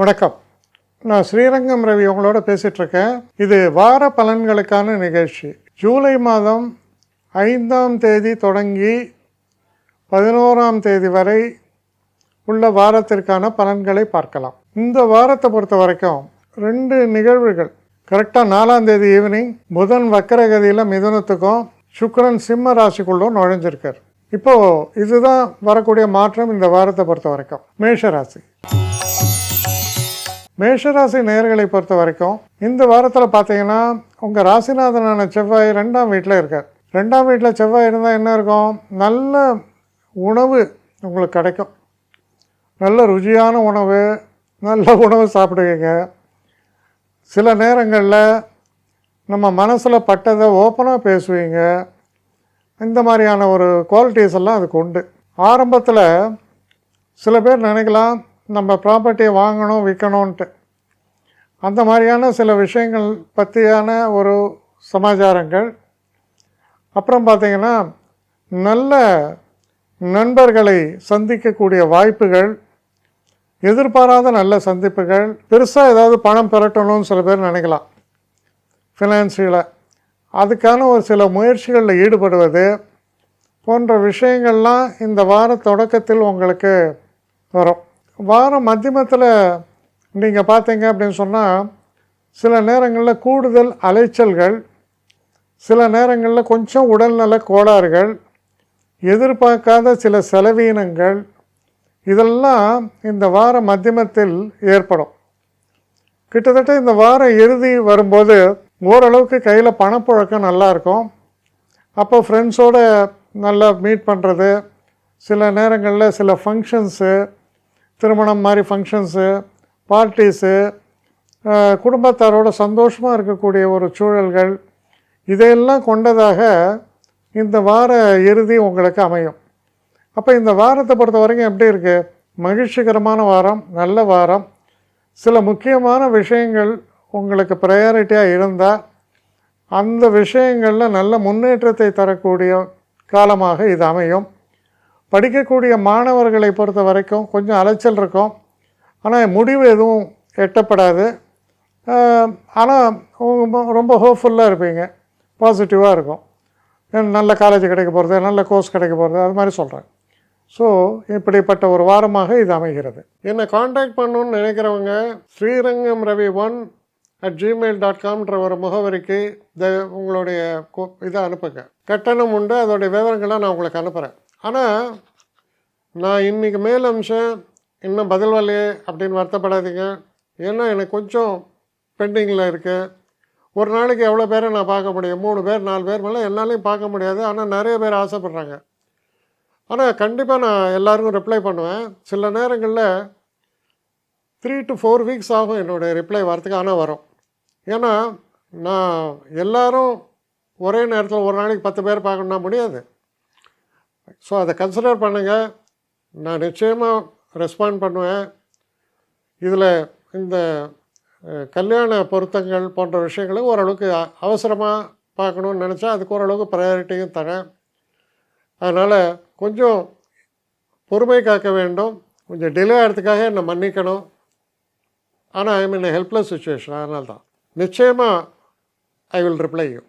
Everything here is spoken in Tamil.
வணக்கம். நான் ஸ்ரீரங்கம் ரவி உங்களோட பேசிகிட்ருக்கேன். இது வார பலன்களுக்கான நிகழ்ச்சி. ஜூலை மாதம் 5ஆம் தேதி தொடங்கி 11ஆம் தேதி வரை உள்ள வாரத்திற்கான பலன்களை பார்க்கலாம். இந்த வாரத்தை பொறுத்த வரைக்கும் 2 நிகழ்வுகள். கரெக்டாக 4ஆம் தேதி ஈவினிங் புதன் வக்கரகதியில் மிதுனத்துக்கும் சுக்கிரன் சிம்ம ராசிக்குள்ளும் நுழைஞ்சிருக்கார். இப்போது இதுதான் வரக்கூடிய மாற்றம் இந்த வாரத்தை பொறுத்த வரைக்கும். மேஷராசி நேயர்களை பொறுத்த வரைக்கும் இந்த வாரத்தில் பார்த்தீங்கன்னா உங்கள் ராசிநாதனான செவ்வாய் 2ஆம் வீட்டில் இருக்கார். 2ஆம் வீட்டில் செவ்வாய் இருந்தால் என்ன இருக்கும்? நல்ல உணவு உங்களுக்கு கிடைக்கும். நல்ல ருசியான உணவு, நல்ல உணவு சாப்பிடுவீங்க. சில நேரங்களில் நம்ம மனசில் பட்டதை ஓப்பனாக பேசுவீங்க. இந்த மாதிரியான ஒரு குவாலிட்டிஸ் எல்லாம் அதுக்கு உண்டு. ஆரம்பத்தில் சில பேர் நினைக்கலாம் நம்ம ப்ராப்பர்ட்டியை வாங்கணும் விற்கணுன்ட்டு. அந்த மாதிரியான சில விஷயங்கள் பற்றியான ஒரு சமாச்சாரங்கள். அப்புறம் பார்த்திங்கன்னா நல்ல நண்பர்களை சந்திக்கக்கூடிய வாய்ப்புகள், எதிர்பாராத நல்ல சந்திப்புகள். பெருசாக ஏதாவது பணம் பெறட்டணும்னு சில பேர் நினைக்கலாம் ஃபினான்ஷியலாக. அதுக்கான ஒரு சில முயற்சிகளில் ஈடுபடுவது போன்ற விஷயங்கள்லாம் இந்த வார தொடக்கத்தில் உங்களுக்கு வரும். வாரம் மத்தியமத்தில் நீங்கள் பார்த்தீங்க அப்படின்னு சொன்னால் சில நேரங்களில் கூடுதல் அலைச்சல்கள், சில நேரங்களில் கொஞ்சம் உடல்நல கோளாறுகள், எதிர்பார்க்காத சில செலவீனங்கள், இதெல்லாம் இந்த வார மத்தியமத்தில் ஏற்படும். கிட்டத்தட்ட இந்த வார இறுதி வரும்போது ஓரளவுக்கு கையில் பணப்புழக்கம் நல்லாயிருக்கும். அப்போ ஃப்ரெண்ட்ஸோடு நல்லா மீட் பண்ணுறது, சில நேரங்களில் சில ஃபங்க்ஷன்ஸு, திருமணம் மாதிரி ஃபங்க்ஷன்ஸு, பார்ட்டிஸு, குடும்பத்தாரோட சந்தோஷமாக இருக்கக்கூடிய ஒரு சூழல்கள், இதையெல்லாம் கொண்டதாக இந்த வார இறுதி உங்களுக்கு அமையும். அப்போ இந்த வாரத்தை பொறுத்த வரைக்கும் எப்படி இருக்குது? மகிழ்ச்சிகரமான வாரம், நல்ல வாரம். சில முக்கியமான விஷயங்கள் உங்களுக்கு ப்ரையாரிட்டியாக இருந்தால் அந்த விஷயங்களில் நல்ல முன்னேற்றத்தை தரக்கூடிய காலமாக இது அமையும். படிக்கக்கூடிய மாணவர்களை பொறுத்த வரைக்கும் கொஞ்சம் அலைச்சல் இருக்கும். ஆனால் முடிவு எதுவும் எட்டப்படாது. ஆனால் ரொம்ப ஹோப்ஃபுல்லாக இருப்பீங்க, பாசிட்டிவாக இருக்கும். நல்ல காலேஜ் கிடைக்க போகிறது, நல்ல கோர்ஸ் கிடைக்க போகிறது, அது மாதிரி சொல்கிறேன். ஸோ இப்படிப்பட்ட ஒரு வாரமாக இது அமைகிறது. என்னை காண்டாக்ட் பண்ணணுன்னு நினைக்கிறவங்க srirangam1@gmail.com ஒரு முகவரிக்கு உங்களுடைய இதை அனுப்புங்க. கட்டணம் உண்டு, அதோடைய விவரங்களை நான் உங்களுக்கு அனுப்புகிறேன். ஆனால் நான் இன்றைக்கி மேல் அம்சம் இன்னும் பதில் வரலையே அப்படின்னு வருத்தப்படாதீங்க. ஏன்னா எனக்கு கொஞ்சம் பெண்டிங்கில் இருக்குது. ஒரு நாளைக்கு எவ்வளோ பேரை நான் பார்க்க முடியும்? 3 பேர் 4 பேர் மேலே என்னாலையும் பார்க்க முடியாது. ஆனால் நிறைய பேர் ஆசைப்பட்றாங்க. ஆனால் கண்டிப்பாக நான் எல்லாருக்கும் ரிப்ளை பண்ணுவேன். சில நேரங்களில் 3 to 4 வீக்ஸ் ஆகும் என்னுடைய ரிப்ளை வரத்துக்கு. ஆனால் வரும். ஏன்னா நான் எல்லோரும் ஒரே நேரத்தில் ஒரு நாளைக்கு 10 பேர் பார்க்கணுன்னா முடியாது. ஸோ அதை கன்சிடர் பண்ணுங்கள். நான் நிச்சயமாக ரெஸ்பாண்ட் பண்ணுவேன். இதில் இந்த கல்யாண பொருத்தங்கள் போன்ற விஷயங்களை ஓரளவுக்கு அவசரமாக பார்க்கணுன்னு நினச்சா அதுக்கு ஓரளவுக்கு ப்ரையாரிட்டியும் தரேன். அதனால் கொஞ்சம் பொறுமை காக்க வேண்டும். கொஞ்சம் டிலே ஆகிறதுக்காக என்னை மன்னிக்கணும். ஆனால் ஐ மீன் ஹெல்ப்லெஸ் சுச்சுவேஷன். அதனால தான் நிச்சயமாக ஐ வில் ரிப்ளை யூ.